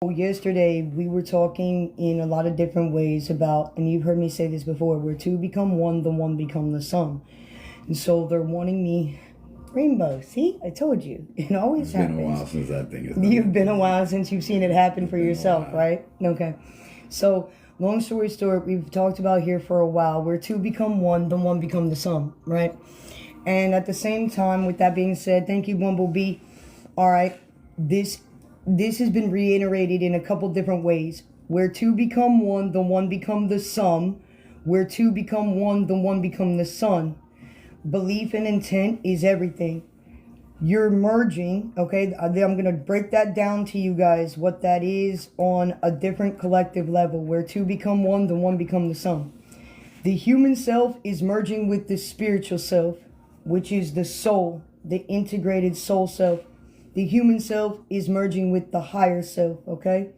Yesterday, we were talking in a lot of different ways about, and you've heard me say this before, where two become one, the one become the sun. And so they're wanting me, rainbow, see? I told you. It always happens. It's been a while since that thing has You've been a while since you've seen it happen for yourself, right? Okay. So, long story short, we've talked about here for a while, where two become one, the one become the sun, right? And at the same time, with that being said, thank you, Bumblebee. All right, this has been reiterated in a couple different ways. Where two become one, the one become the sum. Where two become one, the one become the sun. Belief and intent is everything. You're merging, okay? I'm going to break that down to you guys, what that is on a different collective level. Where two become one, the one become the sum. The human self is merging with the spiritual self, which is the soul, the integrated soul self. The human self is merging with the higher self, okay?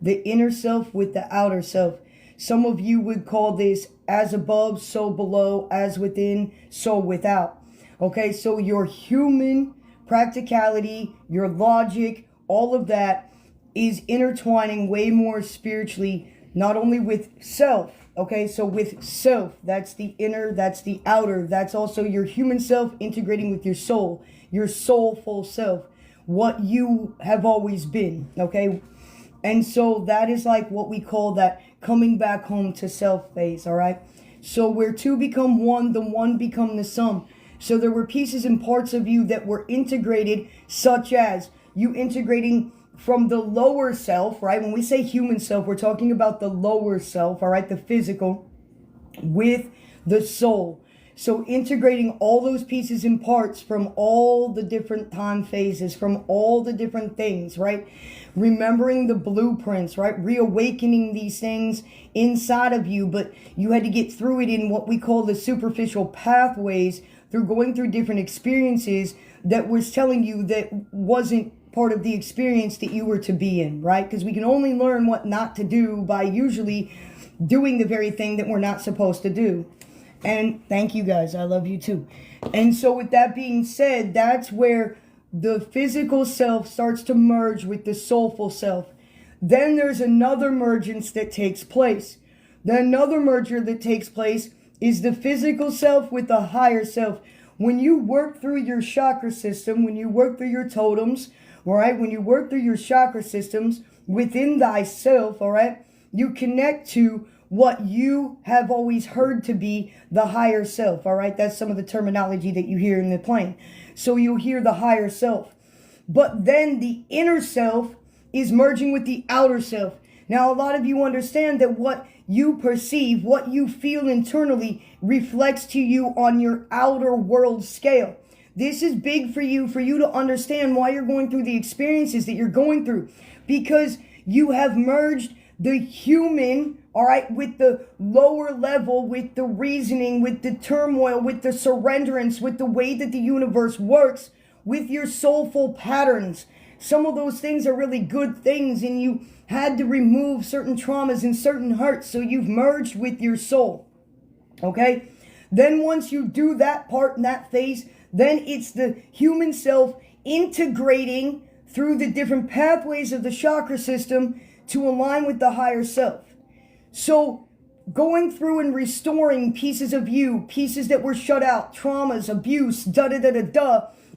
The inner self with the outer self. Some of you would call this as above, so below, as within, so without. Okay, so your human practicality, your logic, all of that is intertwining way more spiritually, not only with self, okay? So with self, that's the inner, that's the outer, that's also your human self integrating with your soulful self. What you have always been, okay? And so that is like what we call that coming back home to self phase, all right? So where two become one, the one become the sum. So there were pieces and parts of you that were integrated, such as you integrating from the lower self, right? When we say human self, we're talking about the lower self, all right? The physical with the soul. So integrating all those pieces and parts from all the different time phases, from all the different things, right? Remembering the blueprints, right? Reawakening these things inside of you, but you had to get through it in what we call the superficial pathways, through going through different experiences that was telling you that wasn't part of the experience that you were to be in, right? Because we can only learn what not to do by usually doing the very thing that we're not supposed to do. And thank you guys. I love you too. And so with that being said, that's where the physical self starts to merge with the soulful self. Then there's another mergence that takes place. Then another merger that takes place is the physical self with the higher self. When you work through your chakra system, when you work through your totems, all right, when you work through your chakra systems within thyself, all right, you connect to what you have always heard to be the higher self, all right? That's some of the terminology that you hear in the plane. So you'll hear the higher self. But then the inner self is merging with the outer self. Now, a lot of you understand that what you perceive, what you feel internally reflects to you on your outer world scale. This is big for you to understand why you're going through the experiences that you're going through. Because you have merged the human, all right, with the lower level, with the reasoning, with the turmoil, with the surrenderance, with the way that the universe works, with your soulful patterns. Some of those things are really good things, and you had to remove certain traumas and certain hurts, so you've merged with your soul, okay? Then once you do that part in that phase, then it's the human self integrating through the different pathways of the chakra system to align with the higher self. So going through and restoring pieces of you, pieces that were shut out, traumas, abuse,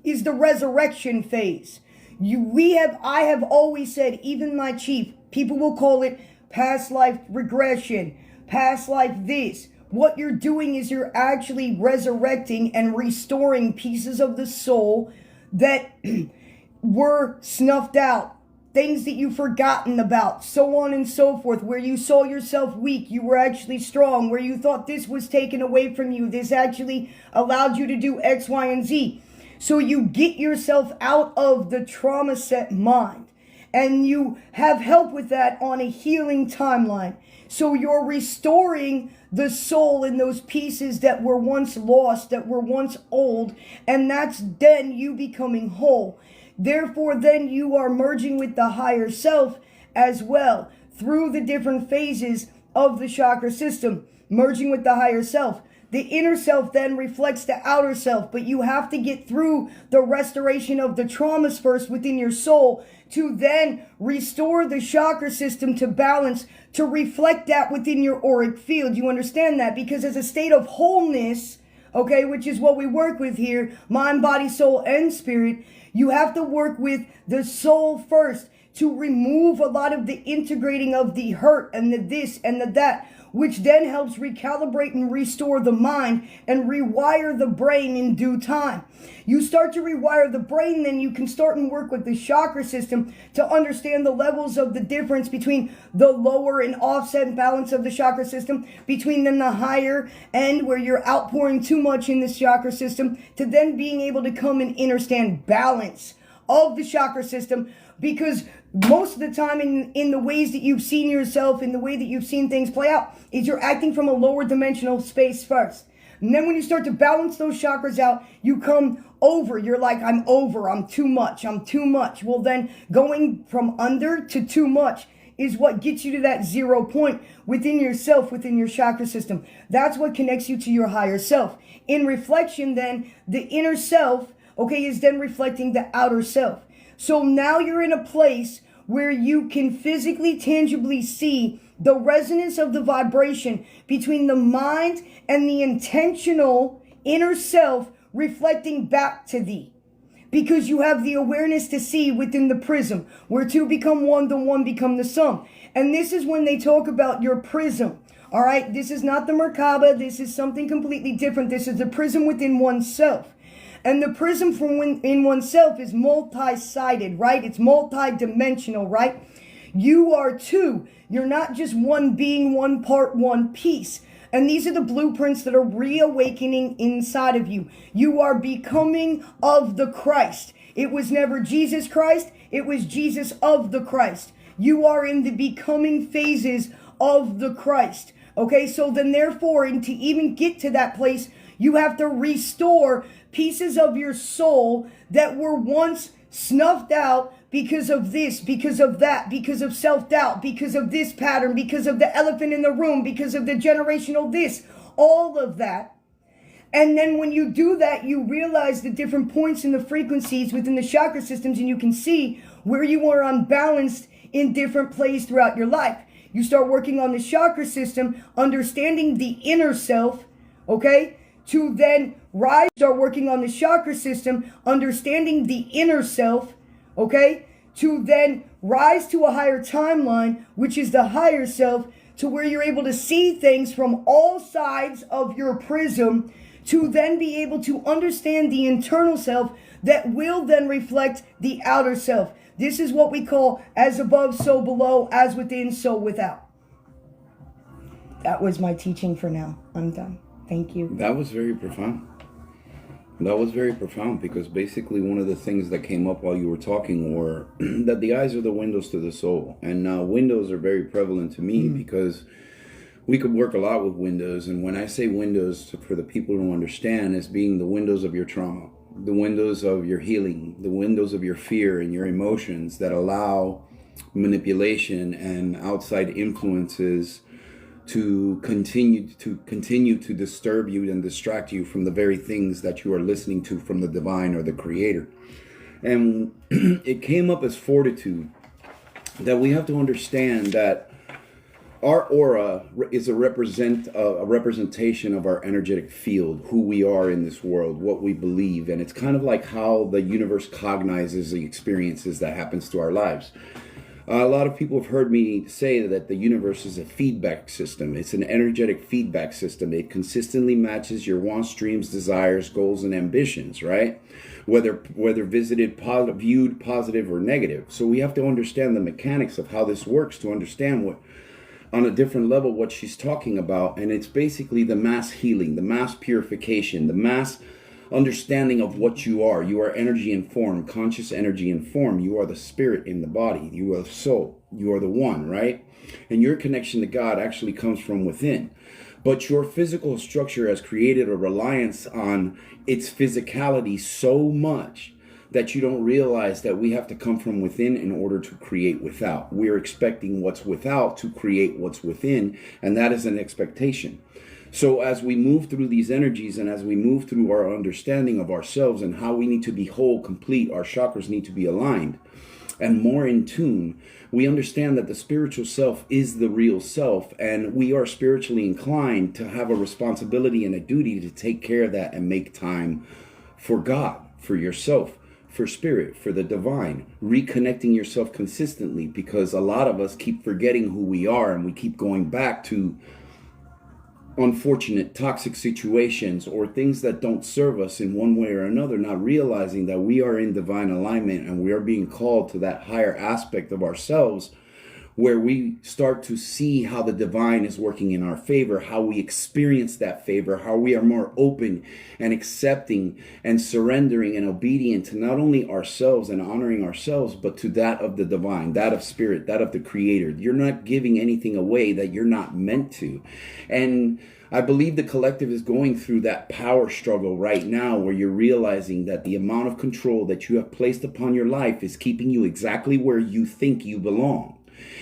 is the resurrection phase. I have always said, even my chief, people will call it past life regression, past life this. What you're doing is you're actually resurrecting and restoring pieces of the soul that were snuffed out. Things that you've forgotten about, so on and so forth, where you saw yourself weak, you were actually strong, where you thought this was taken away from you, this actually allowed you to do X, Y, and Z. So you get yourself out of the trauma set mind, and you have help with that on a healing timeline. So you're restoring the soul in those pieces that were once lost, that were once old, and that's then you becoming whole. Therefore, then you are merging with the higher self as well through the different phases of the chakra system, merging with the higher self. the inner self then reflects the outer self. But you have to get through the restoration of the traumas first within your soul to then restore the chakra system to balance, to reflect that within your auric field. You understand that? Because as a state of wholeness, okay, which is what we work with here, mind, body, soul, and spirit, you have to work with the soul first to remove a lot of the integrating of the hurt and the this and the that, which then helps recalibrate and restore the mind and rewire the brain in due time. You start to rewire the brain, then you can start and work with the chakra system to understand the levels of the difference between the lower and offset balance of the chakra system, between then the higher end where you're outpouring too much in this chakra system, to then being able to come and understand balance of the chakra system. Because most of the time in the ways that you've seen yourself, in the way that you've seen things play out, is you're acting from a lower dimensional space first. And then when you start to balance those chakras out, you come over. You're like, I'm over, I'm too much. Well, then going from under to too much is what gets you to that 0 point within yourself, within your chakra system. That's what connects you to your higher self. In reflection, then, the inner self, okay, is then reflecting the outer self. So now you're in a place where you can physically, tangibly see the resonance of the vibration between the mind and the intentional inner self reflecting back to thee. Because you have the awareness to see within the prism, where two become one, the one become the sum. And this is when they talk about your prism. All right, this is not the Merkaba. This is something completely different. This is the prism within oneself. And the prism from in oneself is multi-sided, right? It's multi-dimensional, right? You are two. You're not just one being, one part, one piece. And these are the blueprints that are reawakening inside of you. You are becoming of the Christ. It was never Jesus Christ. It was Jesus of the Christ. You are in the becoming phases of the Christ. Okay, so then therefore, and to even get to that place, you have to restore pieces of your soul that were once snuffed out because of this, because of that, because of self-doubt, because of this pattern, because of the elephant in the room, because of the generational this, all of that. And then when you do that, you realize the different points in the frequencies within the chakra systems, and you can see where you are unbalanced in different places throughout your life. You start working on the chakra system, understanding the inner self, okay? To then rise, start working on the chakra system, understanding the inner self, okay? To then rise to a higher timeline, which is the higher self, to where you're able to see things from all sides of your prism, to then be able to understand the internal self that will then reflect the outer self. This is what we call as above, so below, as within, so without. That was my teaching for now. I'm done. Thank you. That was very profound. That was very profound, because basically one of the things that came up while you were talking were that the eyes are the windows to the soul. And windows are very prevalent to me because we could work a lot with windows. And when I say windows, for the people who understand, as being the windows of your trauma, the windows of your healing, the windows of your fear and your emotions that allow manipulation and outside influences to continue to disturb you and distract you from the very things that you are listening to from the divine or the creator. And it came up as fortitude, that we have to understand that our aura is a representation of our energetic field, who we are in this world, what we believe. And it's kind of like how the universe cognizes the experiences that happens to our lives. A lot of people have heard me say that the universe is a feedback system. It's an energetic feedback system. It consistently matches your wants, dreams, desires, goals, and ambitions, right? Whether viewed positive or negative. So we have to understand the mechanics of how this works to understand what, on a different level, what she's talking about. And it's basically the mass healing, the mass purification, the mass understanding of what you are. You are energy and form, conscious energy and form. You are the spirit in the body. You are the soul. You are the one, right? And your connection to God actually comes from within. But your physical structure has created a reliance on its physicality so much that you don't realize that we have to come from within in order to create without. We're expecting what's without to create what's within, and that is an expectation. So as we move through these energies and as we move through our understanding of ourselves and how we need to be whole, complete, our chakras need to be aligned and more in tune, we understand that the spiritual self is the real self, and we are spiritually inclined to have a responsibility and a duty to take care of that and make time for God, for yourself, for spirit, for the divine, reconnecting yourself consistently, because a lot of us keep forgetting who we are and we keep going back to unfortunate toxic situations or things that don't serve us in one way or another, not realizing that we are in divine alignment and we are being called to that higher aspect of ourselves where we start to see how the divine is working in our favor, how we experience that favor, how we are more open and accepting and surrendering and obedient to not only ourselves and honoring ourselves, but to that of the divine, that of spirit, that of the creator. You're not giving anything away that you're not meant to. And I believe the collective is going through that power struggle right now where you're realizing that the amount of control that you have placed upon your life is keeping you exactly where you think you belong.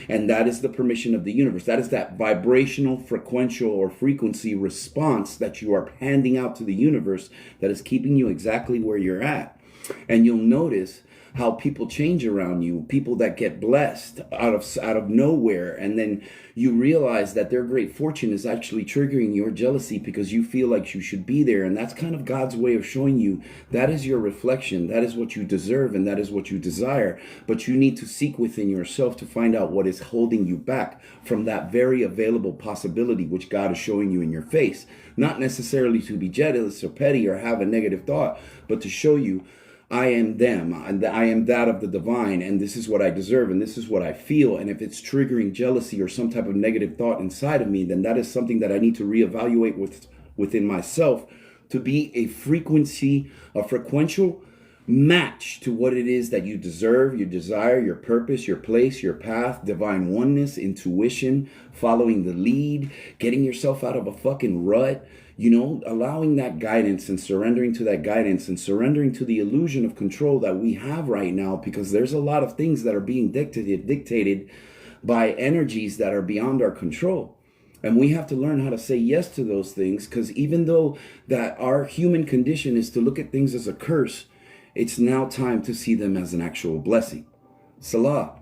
And that is the permission of the universe. That is that vibrational, frequential, or frequency response that you are handing out to the universe that is keeping you exactly where you're at. And you'll notice how people change around you, people that get blessed out of nowhere, and then you realize that their great fortune is actually triggering your jealousy because you feel like you should be there. And that's kind of God's way of showing you that is your reflection, that is what you deserve, and that is what you desire. But you need to seek within yourself to find out what is holding you back from that very available possibility which God is showing you in your face. Not necessarily to be jealous or petty or have a negative thought, but to show you, I am them, and I am that of the divine, and this is what I deserve, and this is what I feel. And if it's triggering jealousy or some type of negative thought inside of me, then that is something that I need to reevaluate within myself to be a frequency, a frequential match to what it is that you deserve, you desire, your purpose, your place, your path, divine oneness, intuition, following the lead, getting yourself out of a fucking rut. You know, allowing that guidance and surrendering to that guidance and surrendering to the illusion of control that we have right now, because there's a lot of things that are being dictated by energies that are beyond our control. And we have to learn how to say yes to those things, because even though that our human condition is to look at things as a curse, it's now time to see them as an actual blessing. Salah.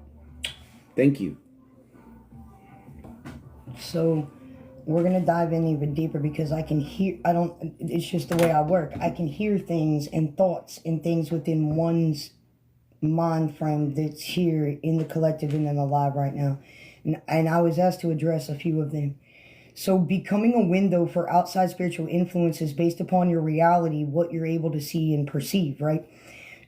Thank you. So we're going to dive in even deeper because I can hear, it's just the way I work. I can hear things and thoughts and things within one's mind frame that's here in the collective and then alive right now. And I was asked to address a few of them. So becoming a window for outside spiritual influences based upon your reality, what you're able to see and perceive, right?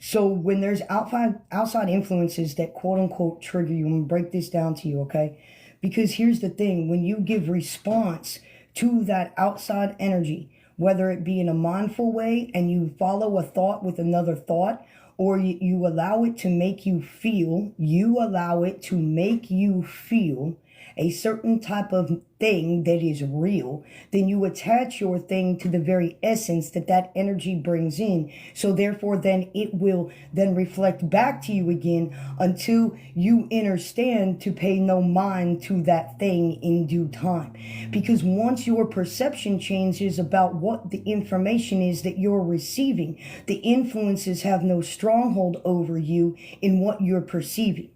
So when there's outside influences that quote unquote trigger you, I'm going to break this down to you, okay? Because here's the thing, when you give response to that outside energy, whether it be in a mindful way and you follow a thought with another thought, or you allow it to make you feel, a certain type of thing that is real, then you attach your thing to the very essence that energy brings in. So therefore, then it will then reflect back to you again until you understand to pay no mind to that thing in due time. Because once your perception changes about what the information is that you're receiving, the influences have no stronghold over you in what you're perceiving.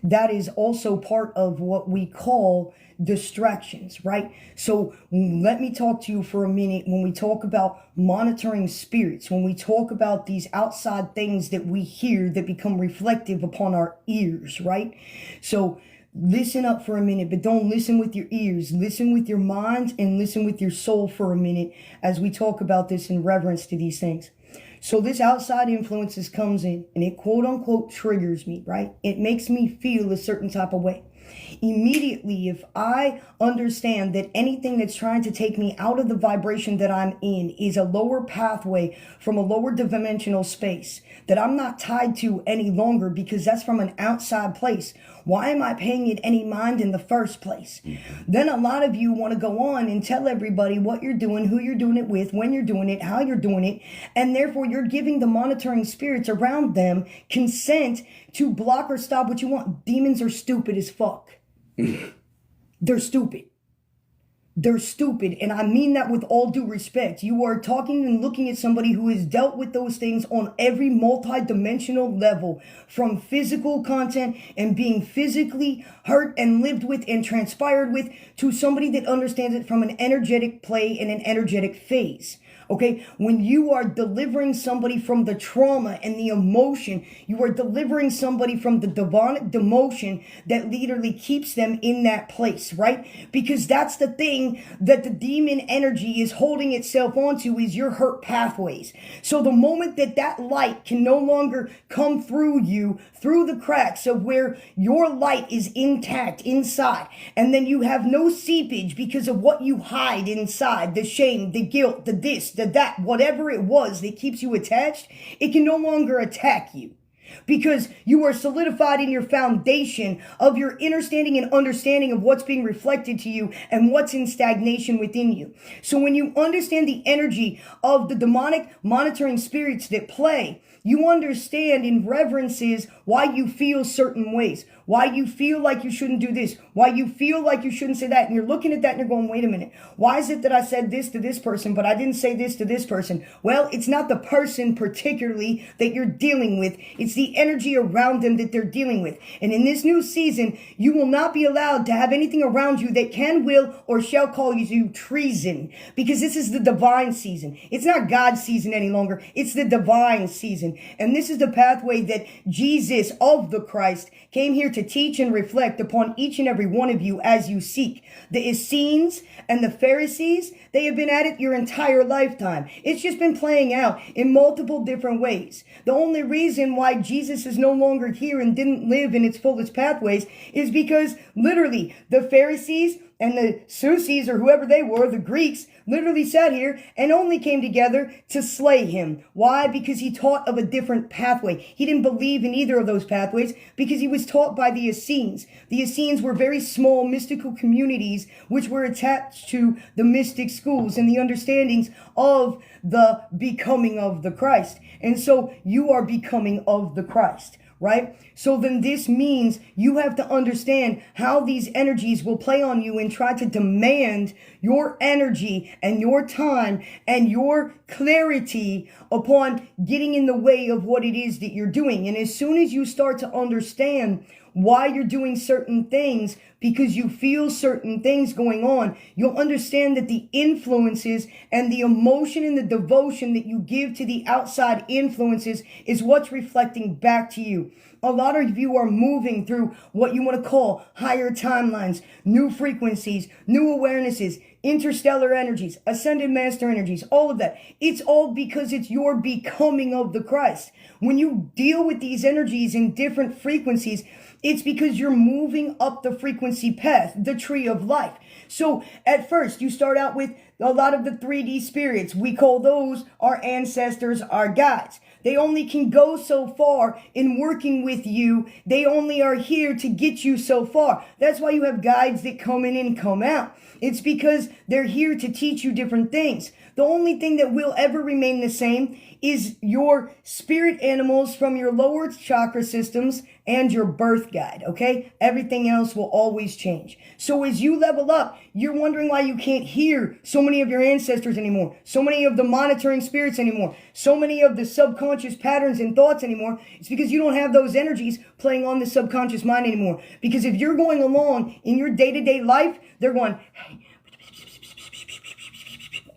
That is also part of what we call distractions, right? So let me talk to you for a minute when we talk about monitoring spirits, when we talk about these outside things that we hear that become reflective upon our ears, right? So listen up for a minute, but don't listen with your ears. Listen with your mind and listen with your soul for a minute as we talk about this in reverence to these things. So this outside influences comes in and it quote unquote triggers me, right? It makes me feel a certain type of way. Immediately, if I understand that anything that's trying to take me out of the vibration that I'm in is a lower pathway from a lower dimensional space that I'm not tied to any longer because that's from an outside place, why am I paying it any mind in the first place? Then a lot of you want to go on and tell everybody what you're doing, who you're doing it with, when you're doing it, how you're doing it, and therefore you're giving the monitoring spirits around them consent to block or stop what you want. Demons are stupid as fuck. They're stupid. they're stupid. And I mean that with all due respect. You are talking and looking at somebody who has dealt with those things on every multi-dimensional level, from physical content and being physically hurt and lived with and transpired with, to somebody that understands it from an energetic play and an energetic phase. Okay, when you are delivering somebody from the trauma and the emotion, you are delivering somebody from the demonic demotion that literally keeps them in that place, right? Because that's the thing that the demon energy is holding itself onto, is your hurt pathways. So the moment that that light can no longer come through you, through the cracks of where your light is intact inside, and then you have no seepage because of what you hide inside, the shame, the guilt, the this, that, whatever it was that keeps you attached, it can no longer attack you, because you are solidified in your foundation of your understanding and understanding of what's being reflected to you and what's in stagnation within you. So when you understand the energy of the demonic monitoring spirits that play, you understand in reverences why you feel certain ways, why you feel like you shouldn't do this, why you feel like you shouldn't say that. And you're looking at that and you're going, wait a minute, why is it that I said this to this person, but I didn't say this to this person? Well, it's not the person particularly that you're dealing with. It's the energy around them that they're dealing with. And in this new season, you will not be allowed to have anything around you that can, will, or shall call you treason, because this is the divine season. It's not God's season any longer. It's the divine season. And this is the pathway that Jesus of the Christ came here to teach and reflect upon each and every one of you as you seek. The Essenes and the Pharisees, they have been at it your entire lifetime. It's just been playing out in multiple different ways. The only reason why Jesus is no longer here and didn't live in its fullest pathways is because literally the Pharisees and the Susis, or whoever they were, the Greeks, literally sat here and only came together to slay him. Why? Because he taught of a different pathway. He didn't believe in either of those pathways because he was taught by the Essenes. The Essenes were very small mystical communities which were attached to the mystic schools and the understandings of the becoming of the Christ. And so you are becoming of the Christ, right? So then this means you have to understand how these energies will play on you and try to demand your energy and your time and your clarity upon getting in the way of what it is that you're doing. And as soon as you start to understand why you're doing certain things, because you feel certain things going on, you'll understand that the influences and the emotion and the devotion that you give to the outside influences is what's reflecting back to you. A lot of you are moving through what you want to call higher timelines, new frequencies, new awarenesses, interstellar energies, ascended master energies, all of that. It's all because it's your becoming of the Christ. When you deal with these energies in different frequencies, it's because you're moving up the frequency path, the tree of life. So at first, you start out with a lot of the 3D spirits. We call those our ancestors, our guides. They only can go so far in working with you. They only are here to get you so far. That's why you have guides that come in and come out. It's because they're here to teach you different things. The only thing that will ever remain the same is your spirit animals from your lower chakra systems and your birth guide, okay? Everything else will always change. So as you level up, you're wondering why you can't hear so many of your ancestors anymore, so many of the monitoring spirits anymore, so many of the subconscious patterns and thoughts anymore. It's because you don't have those energies playing on the subconscious mind anymore. Because if you're going along in your day-to-day life, they're going, hey,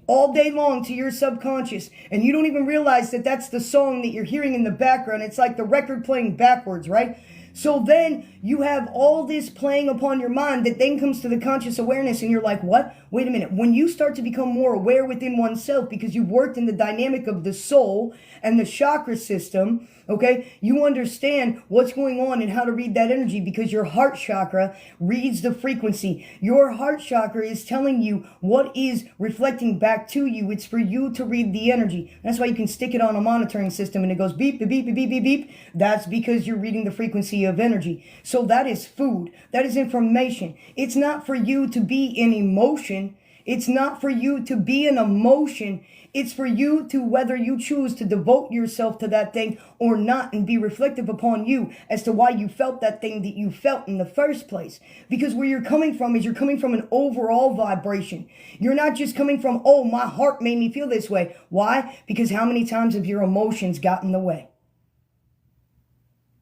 all day long to your subconscious, and you don't even realize that that's the song that you're hearing in the background. It's like the record playing backwards, right? So then you have all this playing upon your mind that then comes to the conscious awareness, and you're like, what? Wait a minute. When you start to become more aware within oneself, because you've worked in the dynamic of the soul and the chakra system, okay, you understand what's going on and how to read that energy, because your heart chakra reads the frequency. Your heart chakra is telling you what is reflecting back to you. It's for you to read the energy. That's why you can stick it on a monitoring system and it goes beep, beep, beep, beep, beep, beep. That's because you're reading the frequency of energy. So that is food. That is information. It's not for you to be in emotion. It's not for you to be an emotion. It's for you to, whether you choose to devote yourself to that thing or not, and be reflective upon you as to why you felt that thing that you felt in the first place. Because where you're coming from is you're coming from an overall vibration. You're not just coming from, oh, my heart made me feel this way. Why? Because how many times have your emotions gotten in the way?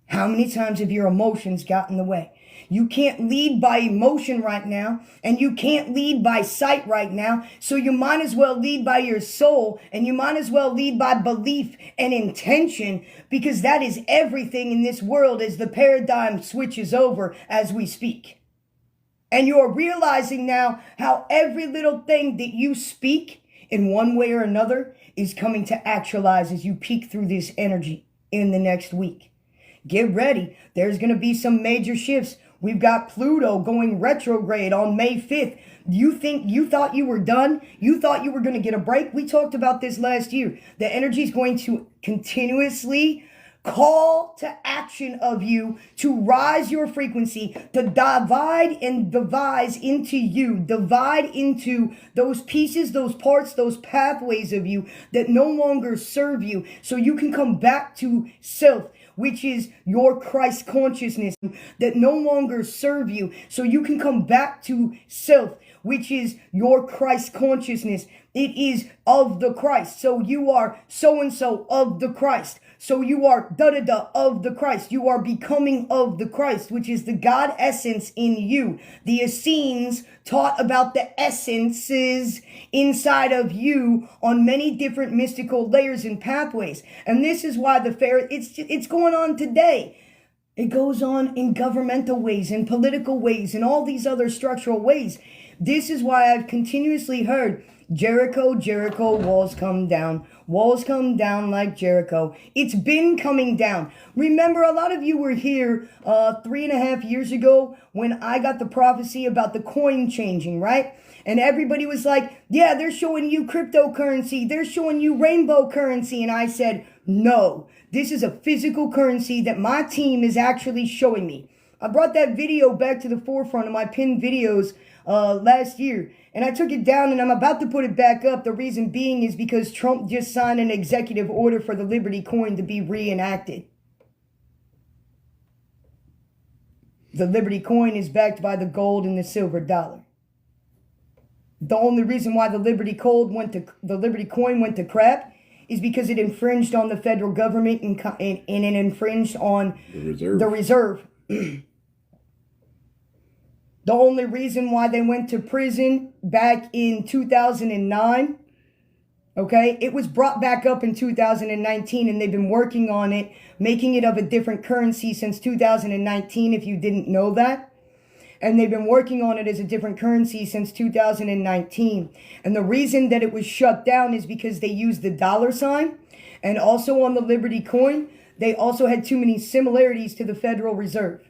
How many times have your emotions gotten in the way? You can't lead by emotion right now, and you can't lead by sight right now. So you might as well lead by your soul, and you might as well lead by belief and intention, because that is everything in this world as the paradigm switches over as we speak. And you're realizing now how every little thing that you speak in one way or another is coming to actualize as you peek through this energy in the next week. Get ready. There's going to be some major shifts. We've got Pluto going retrograde on May 5th. You thought you were done? You thought you were going to get a break? We talked about this last year. The energy is going to continuously call to action of you to rise your frequency, to divide and devise into you, divide into those pieces, those parts, those pathways of you that no longer serve you, so you can come back to self, which is your Christ consciousness, that no longer serve you, so you can come back to self, which is your Christ consciousness. It is of the Christ. So you are so-and-so of the Christ. So you are da-da-da of the Christ. You are becoming of the Christ, which is the God essence in you. The Essenes taught about the essences inside of you on many different mystical layers and pathways. And this is why it's going on today. It goes on in governmental ways, in political ways, in all these other structural ways. This is why I've continuously heard, Jericho, Jericho, walls come down. Walls come down like Jericho. It's been coming down. Remember, a lot of you were here 3.5 years ago when I got the prophecy about the coin changing, right? And everybody was like, yeah, they're showing you cryptocurrency. They're showing you rainbow currency. And I said, no, this is a physical currency that my team is actually showing me. I brought that video back to the forefront of my pinned videos last year, and I took it down, and I'm about to put it back up. The reason being is because Trump just signed an executive order for the Liberty coin to be reenacted. The Liberty coin is backed by the gold and the silver dollar. The only reason why the Liberty coin went to crap is because it infringed on the federal government and it infringed on the reserve. The only reason why they went to prison back in 2009, okay, it was brought back up in 2019, and they've been working on it, making it of a different currency since 2019, if you didn't know that. And they've been working on it as a different currency since 2019. And the reason that it was shut down is because they used the dollar sign. And also on the Liberty coin, they also had too many similarities to the Federal Reserve.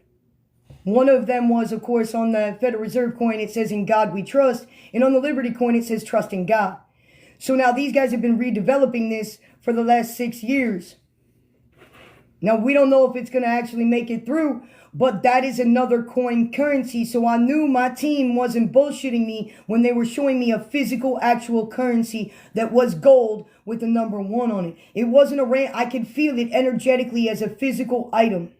One of them was, of course, on the Federal Reserve coin, it says, "In God we trust." And on the Liberty coin, it says, "Trust in God." So now these guys have been redeveloping this for the last 6 years. Now, we don't know if it's going to actually make it through, but that is another coin currency. So I knew my team wasn't bullshitting me when they were showing me a physical, actual currency that was gold with the number 1 on it. It wasn't I could feel it energetically as a physical item.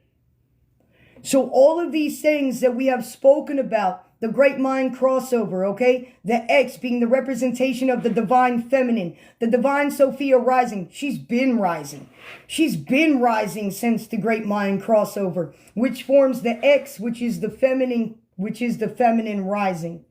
So all of these things that we have spoken about, the great mind crossover, okay? The X being the representation of the divine feminine, the divine Sophia rising. She's been rising. She's been rising since the great mind crossover, which forms the X, which is the feminine rising.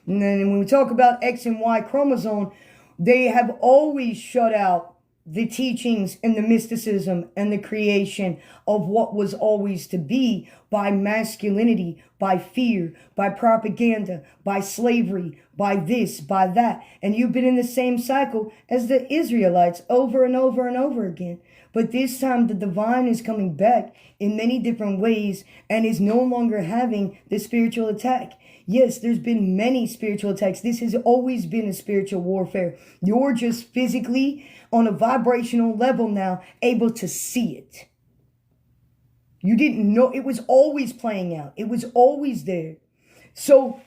And then when we talk about X and Y chromosome, they have always shut out the teachings and the mysticism and the creation of what was always to be by masculinity, by fear, by propaganda, by slavery, by this, by that. And you've been in the same cycle as the Israelites over and over and over again. But this time the divine is coming back in many different ways and is no longer having the spiritual attack. Yes, there's been many spiritual attacks. This has always been a spiritual warfare. You're just physically on a vibrational level now able to see it. You didn't know. It was always playing out. It was always there. So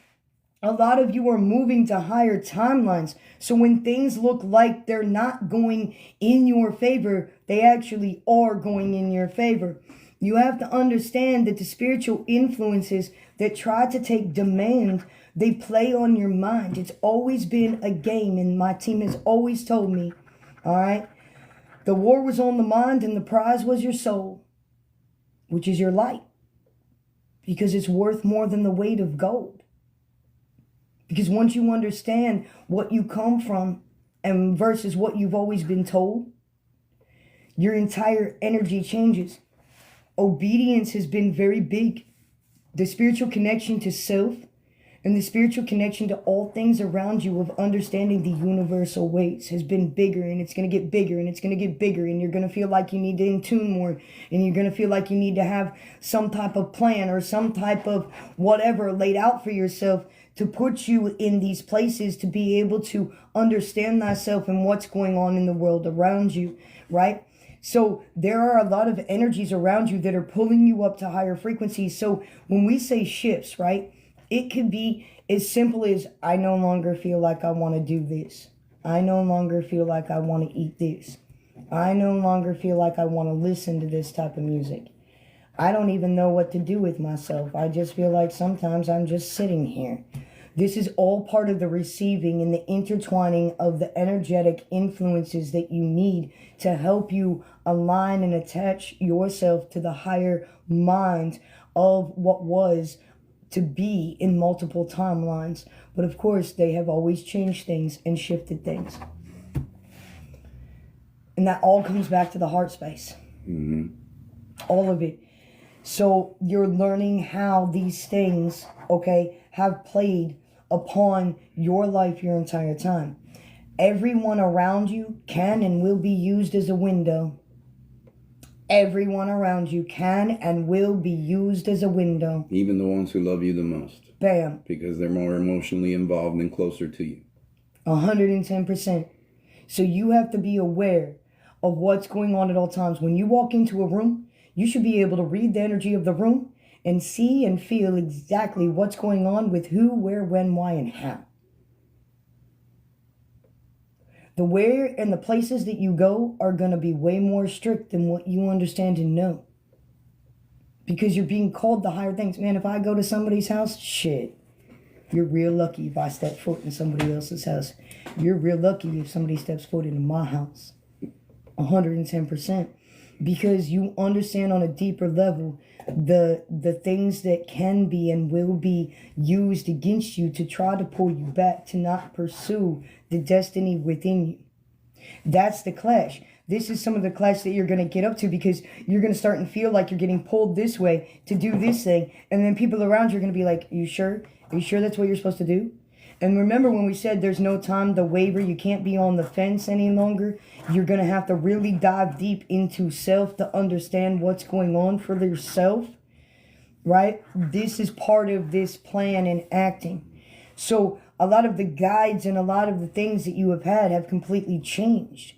A lot of you are moving to higher timelines. So when things look like they're not going in your favor, they actually are going in your favor. You have to understand that the spiritual influences that try to take demand, they play on your mind. It's always been a game, and my team has always told me, all right, the war was on the mind and the prize was your soul, which is your light, because it's worth more than the weight of gold. Because once you understand what you come from and versus what you've always been told, your entire energy changes. Obedience has been very big. The spiritual connection to self and the spiritual connection to all things around you of understanding the universal ways has been bigger, and it's going to get bigger, and it's going to get bigger, and you're going to feel like you need to in tune more, and you're going to feel like you need to have some type of plan or some type of whatever laid out for yourself to put you in these places to be able to understand thyself and what's going on in the world around you, right? So there are a lot of energies around you that are pulling you up to higher frequencies. So when we say shifts, right, it could be as simple as, I no longer feel like I want to do this. I no longer feel like I want to eat this. I no longer feel like I want to listen to this type of music. I don't even know what to do with myself. I just feel like sometimes I'm just sitting here. This is all part of the receiving and the intertwining of the energetic influences that you need to help you align and attach yourself to the higher mind of what was to be in multiple timelines. But of course, they have always changed things and shifted things. And that all comes back to the heart space. Mm-hmm. All of it. So you're learning how these things, okay, have played upon your life your entire time. Everyone around you can and will be used as a window. Everyone around you can and will be used as a window. Even the ones who love you the most. Bam. Because they're more emotionally involved and closer to you. 110%. So you have to be aware of what's going on at all times. When you walk into a room, you should be able to read the energy of the room and see and feel exactly what's going on with who, where, when, why, and how. The where and the places that you go are going to be way more strict than what you understand and know. Because you're being called to higher things. Man, if I go to somebody's house, shit. You're real lucky if I step foot in somebody else's house. You're real lucky if somebody steps foot into my house. 110%. Because you understand on a deeper level the things that can be and will be used against you to try to pull you back to not pursue the destiny within you. That's the clash. This is some of the clash that you're going to get up to, because you're going to start and feel like you're getting pulled this way to do this thing. And then people around you are going to be like, you sure? Are you sure that's what you're supposed to do? And remember when we said there's no time to waver, you can't be on the fence any longer. You're going to have to really dive deep into self to understand what's going on for yourself, right? This is part of this plan and acting. So a lot of the guides and a lot of the things that you have had have completely changed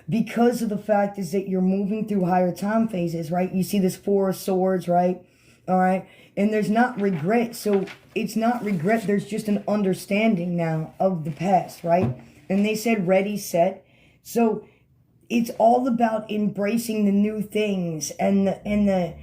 because of the fact is that you're moving through higher time phases, right? You see this Four of Swords, right? All right. And there's not regret. So it's not regret. There's just an understanding now of the past, right? And they said ready, set. So it's all about embracing the new things and the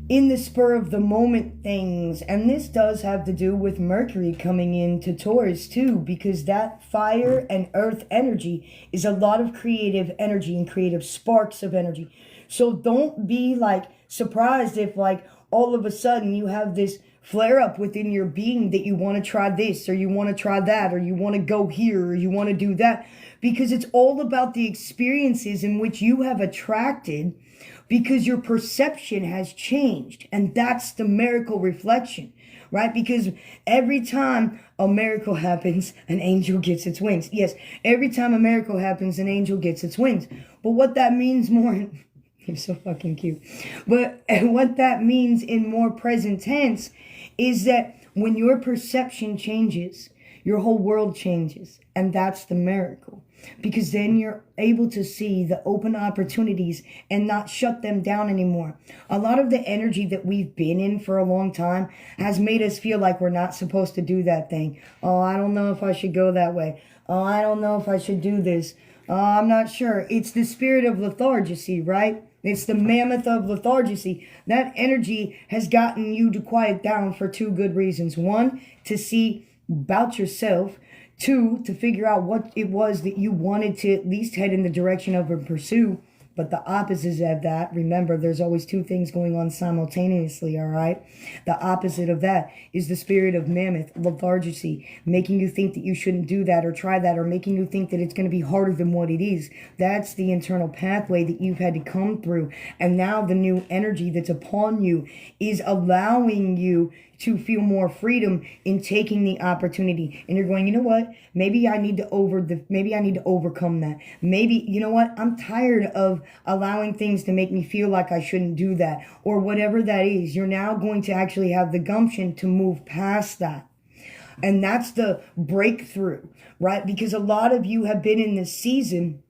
in the spur of the moment things. And this does have to do with Mercury coming into Taurus too, because that fire and earth energy is a lot of creative energy and creative sparks of energy. So don't be like surprised if like all of a sudden you have this flare up within your being that you want to try this or you want to try that or you want to go here or you want to do that, because it's all about the experiences in which you have attracted, because your perception has changed. And that's the miracle reflection, right? Because every time a miracle happens, an angel gets its wings. Yes, every time a miracle happens, an angel gets its wings. But what that means more... You're so fucking cute. But what that means in more present tense is that when your perception changes, your whole world changes. And that's the miracle. because then you're able to see the open opportunities and not shut them down anymore. A lot of the energy that we've been in for a long time has made us feel like we're not supposed to do that thing. Oh, I don't know if I should go that way. Oh, I don't know if I should do this. Oh, I'm not sure. It's the spirit of lethargy, right? It's the mammoth of lethargy. That energy has gotten you to quiet down for two good reasons. One, to see about yourself. Two, to figure out what it was that you wanted to at least head in the direction of and pursue. But the opposite of that, remember, there's always two things going on simultaneously, all right? The opposite of that is the spirit of mammoth, lethargy, making you think that you shouldn't do that or try that, or making you think that it's going to be harder than what it is. That's the internal pathway that you've had to come through. And now the new energy that's upon you is allowing you to feel more freedom in taking the opportunity. And you're going, you know what? Maybe I need to overcome that. Maybe, you know what? I'm tired of allowing things to make me feel like I shouldn't do that, or whatever that is. You're now going to actually have the gumption to move past that. And that's the breakthrough, right? Because a lot of you have been in this season,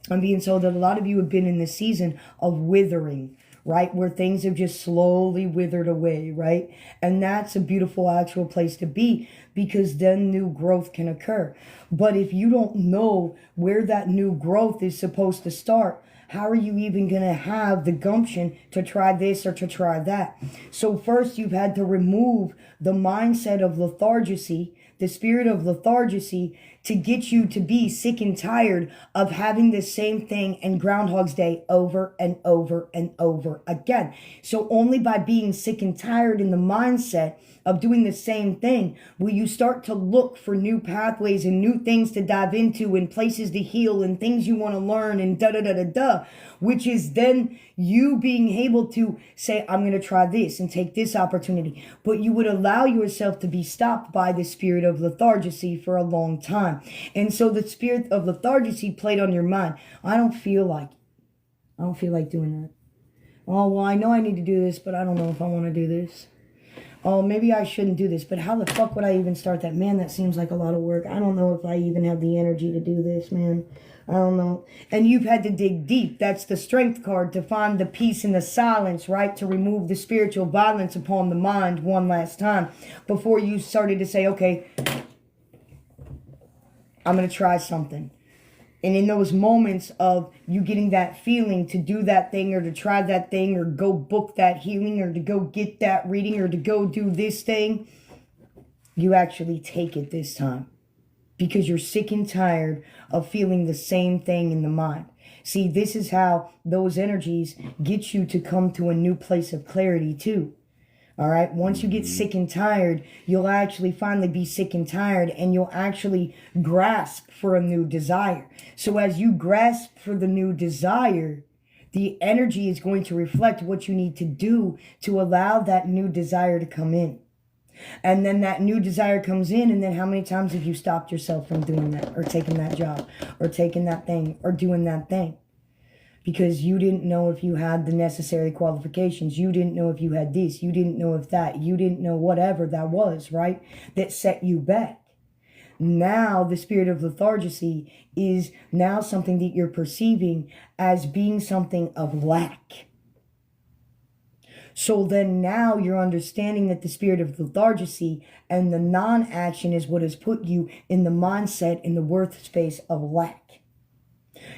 I'm being told that a lot of you have been in this season of withering, right? Where things have just slowly withered away, right? And that's a beautiful actual place to be, because then new growth can occur. But if you don't know where that new growth is supposed to start, how are you even going to have the gumption to try this or to try that? So first you've had to remove the mindset of lethargy, the spirit of lethargy, to get you to be sick and tired of having the same thing in Groundhog's Day over and over and over again. So only by being sick and tired in the mindset of doing the same thing will you start to look for new pathways and new things to dive into and places to heal and things you want to learn and da-da-da-da-da, which is then you being able to say, I'm going to try this and take this opportunity. But you would allow yourself to be stopped by the spirit of lethargy for a long time. And so the spirit of lethargy played on your mind. I don't feel like doing that. Oh, well, I know I need to do this, but I don't know if I want to do this. Oh, maybe I shouldn't do this, but how the fuck would I even start that? Man, that seems like a lot of work. I don't know if I even have the energy to do this, man. I don't know. And you've had to dig deep. That's the strength card, to find the peace in the silence, right? To remove the spiritual violence upon the mind one last time before you started to say, okay, I'm going to try something. And in those moments of you getting that feeling to do that thing or to try that thing or go book that healing or to go get that reading or to go do this thing, you actually take it this time because you're sick and tired of feeling the same thing in the mind. See, this is how those energies get you to come to a new place of clarity too. All right. Once you get sick and tired, you'll actually finally be sick and tired, and you'll actually grasp for a new desire. So as you grasp for the new desire, the energy is going to reflect what you need to do to allow that new desire to come in. And then that new desire comes in, and then how many times have you stopped yourself from doing that or taking that job or taking that thing or doing that thing? Because you didn't know if you had the necessary qualifications. You didn't know if you had this. You didn't know if that. You didn't know whatever that was, right? That set you back. Now the spirit of lethargy is now something that you're perceiving as being something of lack. So then now you're understanding that the spirit of lethargy and the non-action is what has put you in the mindset, in the worth space of lack.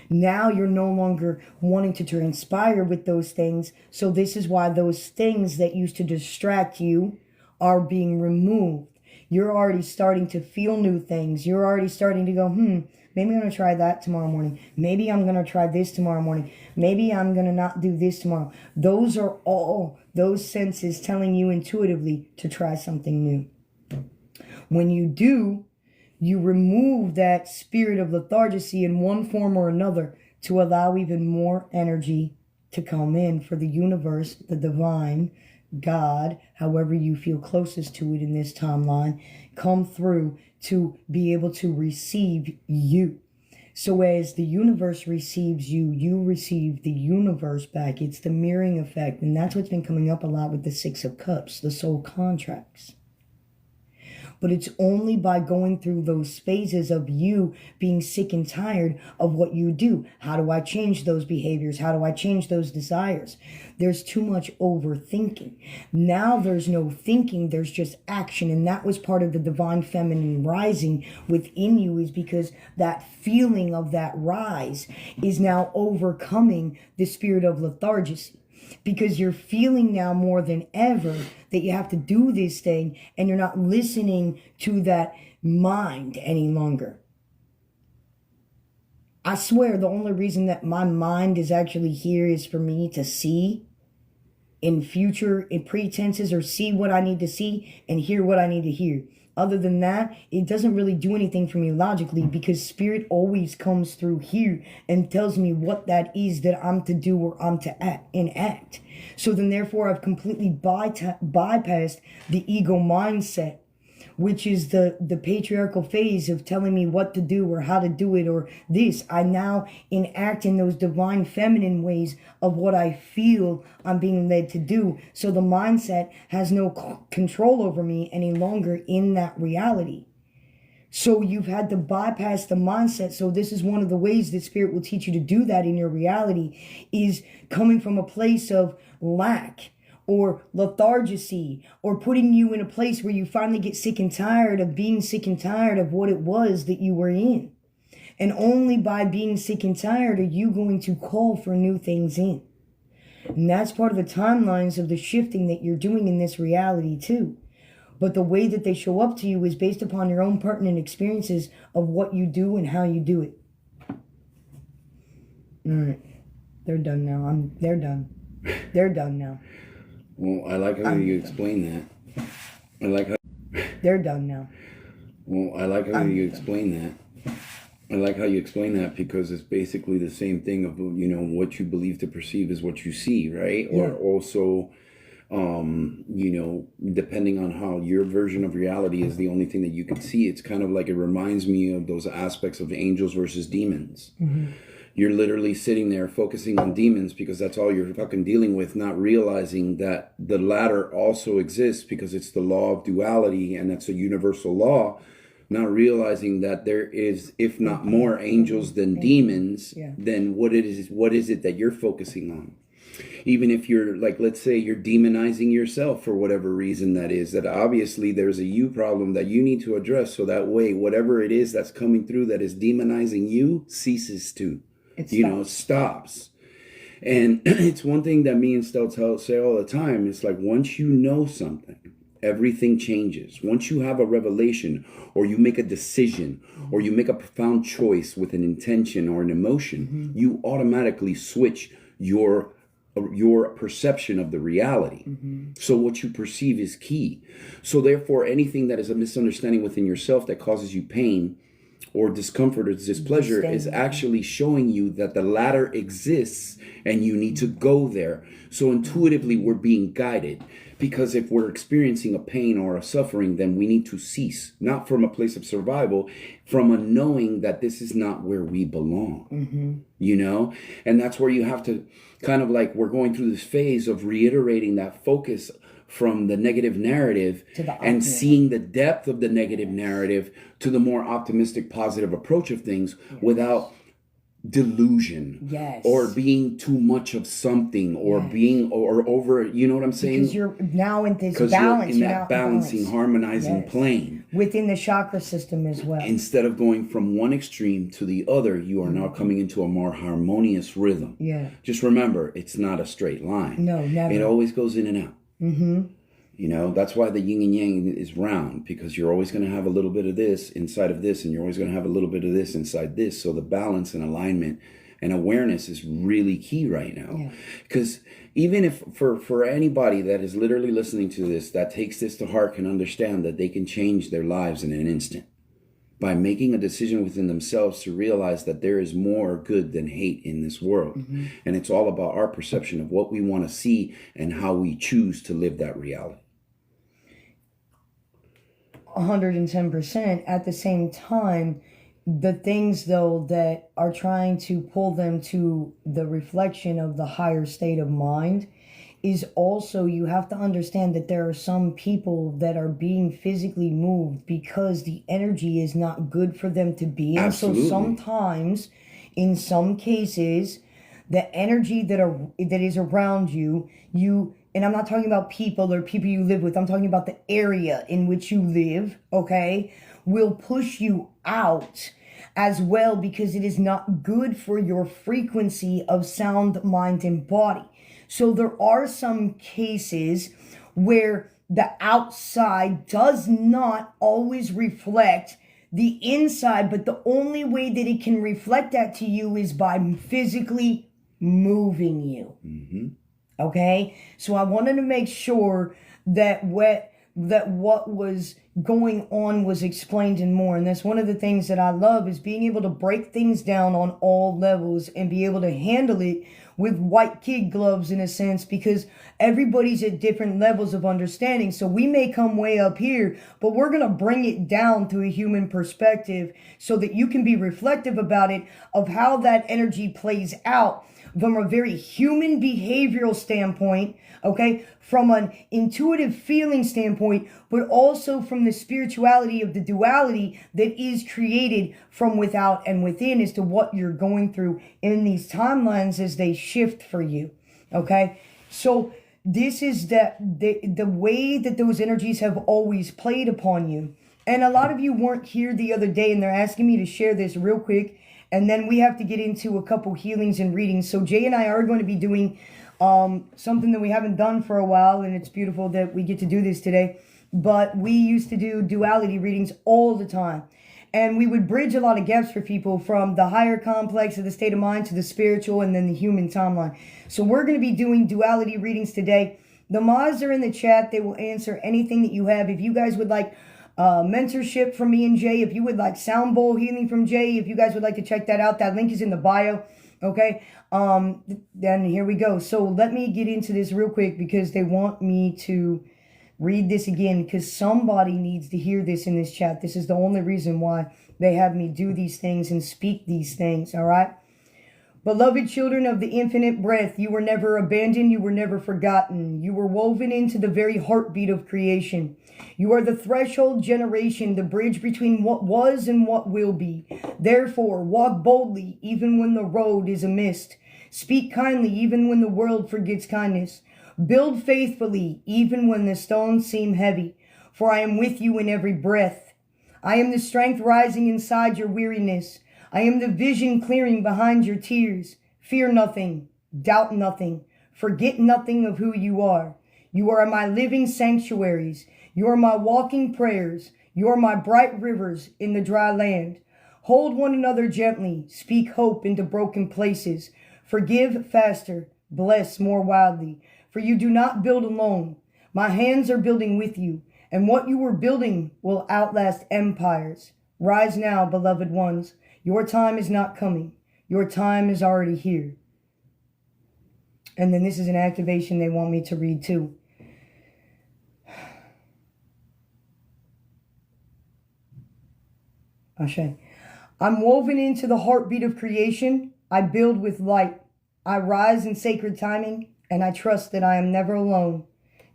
Now you're no longer wanting to transpire with those things. So this is why those things that used to distract you are being removed. You're already starting to feel new things. You're already starting to go, maybe I'm going to try that tomorrow morning. Maybe I'm going to try this tomorrow morning. Maybe I'm going to not do this tomorrow. Those are all those senses telling you intuitively to try something new. When you do, you remove that spirit of lethargy in one form or another to allow even more energy to come in for the universe, the divine, God, however you feel closest to it in this timeline, come through to be able to receive you. So as the universe receives you, you receive the universe back. It's the mirroring effect. And that's what's been coming up a lot with the Six of Cups, the soul contracts. but it's only by going through those phases of you being sick and tired of what you do. How do I change those behaviors? How do I change those desires? There's too much overthinking. Now there's no thinking, there's just action. And that was part of the divine feminine rising within you, is because that feeling of that rise is now overcoming the spirit of lethargy. Because you're feeling now more than ever that you have to do this thing, and you're not listening to that mind any longer. I swear the only reason that my mind is actually here is for me to see in future, in pretenses, or see what I need to see and hear what I need to hear. Other than that, it doesn't really do anything for me logically, because spirit always comes through here and tells me what that is that I'm to do or I'm to enact. So then therefore I've completely bypassed the ego mindset, which is the patriarchal phase of telling me what to do or how to do it or this. I now enact in those divine feminine ways of what I feel I'm being led to do. So the mindset has no control over me any longer in that reality. So you've had to bypass the mindset. So this is one of the ways that spirit will teach you to do that in your reality, is coming from a place of lack or lethargy, or putting you in a place where you finally get sick and tired of being sick and tired of what it was that you were in. And only by being sick and tired are you going to call for new things in. And that's part of the timelines of the shifting that you're doing in this reality too. But the way that they show up to you is based upon your own pertinent experiences of what you do and how you do it. All right. They're done now. They're done. They're done now. Well, I like how you explain that. I like how... They're done now. Well, I like how you explain that. I like how you explain that, because it's basically the same thing of, you know, what you believe to perceive is what you see, right? Yeah. Or also, you know, depending on how your version of reality is the only thing that you can see, it's kind of like, it reminds me of those aspects of angels versus demons. Mm-hmm. You're literally sitting there focusing on demons because that's all you're fucking dealing with, not realizing that the latter also exists because it's the law of duality and that's a universal law. Not realizing that there is, if not more angels than demons, then what is it that you're focusing on? Even if you're, like, let's say you're demonizing yourself for whatever reason that is, that obviously there's a you problem that you need to address, so that way whatever it is that's coming through that is demonizing you ceases to. Stops. And it's one thing that me and Stella say all the time. It's like, once you know something, everything changes. Once you have a revelation, or you make a decision, or you make a profound choice with an intention or an emotion, you automatically switch your perception of the reality. So what you perceive is key. So therefore, anything that is a misunderstanding within yourself that causes you pain or discomfort or displeasure is actually showing you that the latter exists and you need to go there. So intuitively we're being guided, because if we're experiencing a pain or a suffering, then we need to cease, not from a place of survival, from a knowing that this is not where we belong, you know? And that's where you have to kind of, like, we're going through this phase of reiterating that focus from the negative narrative and seeing the depth of the negative narrative to the more optimistic, positive approach of things without delusion or being too much of something or being or over, you know what I'm saying? Because you're now in this balance. You're in that balancing, harmonizing plane. Within the chakra system as well. Instead of going from one extreme to the other, you are now coming into a more harmonious rhythm. Just remember, it's not a straight line. No, never. It always goes in and out. You know, that's why the yin and yang is round, because you're always going to have a little bit of this inside of this, and you're always going to have a little bit of this inside this. So the balance and alignment and awareness is really key right now. Because even if for anybody that is literally listening to this, that takes this to heart, can understand that they can change their lives in an instant by making a decision within themselves to realize that there is more good than hate in this world. And it's all about our perception of what we want to see and how we choose to live that reality. 110%. At the same time, the things, though, that are trying to pull them to the reflection of the higher state of mind is also you have to understand that there are some people that are being physically moved because the energy is not good for them to be in. Absolutely. So sometimes, in some cases, the energy that is around you, and I'm not talking about people or people you live with, I'm talking about the area in which you live, okay, will push you out as well because it is not good for your frequency of sound, mind, and body. So there are some cases where the outside does not always reflect the inside, but the only way that it can reflect that to you is by physically moving you. Mm-hmm. Okay? So I wanted to make sure that what was going on was explained and more. And that's one of the things that I love is being able to break things down on all levels and be able to handle it with white kid gloves in a sense, because everybody's at different levels of understanding. So we may come way up here, but we're going to bring it down to a human perspective so that you can be reflective about it, of how that energy plays out from a very human behavioral standpoint, okay, from an intuitive feeling standpoint, but also from the spirituality of the duality that is created from without and within as to what you're going through in these timelines as they shift for you, okay? So this is the way that those energies have always played upon you. And a lot of you weren't here the other day, and they're asking me to share this real quick. And then we have to get into a couple healings and readings. So Jay and I are going to be doing something that we haven't done for a while. And it's beautiful that we get to do this today. But we used to do duality readings all the time. And we would bridge a lot of gaps for people from the higher complex of the state of mind to the spiritual and then the human timeline. So we're going to be doing duality readings today. The mods are in the chat. They will answer anything that you have. If you guys would like mentorship from me and Jay, if you would like sound bowl healing from Jay, if you guys would like to check that out, that link is in the bio. Okay, then here we go. So let me get into this real quick because they want me to read this again, because somebody needs to hear this in this chat. This is the only reason why they have me do these things and speak these things. All right. Beloved children of the infinite breath, you were never abandoned, you were never forgotten. You were woven into the very heartbeat of creation. You are the threshold generation, the bridge between what was and what will be. Therefore, walk boldly even when the road is a mist. Speak kindly even when the world forgets kindness. Build faithfully even when the stones seem heavy. For I am with you in every breath. I am the strength rising inside your weariness. I am the vision clearing behind your tears. Fear nothing, doubt nothing, forget nothing of who you are. You are my living sanctuaries. You are my walking prayers. You are my bright rivers in the dry land. Hold one another gently. Speak hope into broken places. Forgive faster. Bless more wildly. For you do not build alone. My hands are building with you. And what you were building will outlast empires. Rise now, beloved ones. Your time is not coming. Your time is already here. And then this is an activation they want me to read too. Ashe. I'm woven into the heartbeat of creation. I build with light. I rise in sacred timing, and I trust that I am never alone,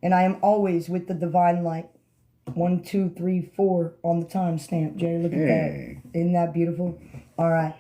and I am always with the divine light. 1, 2, 3, 4 on the timestamp, Jay. Look at that. Isn't that beautiful? All right.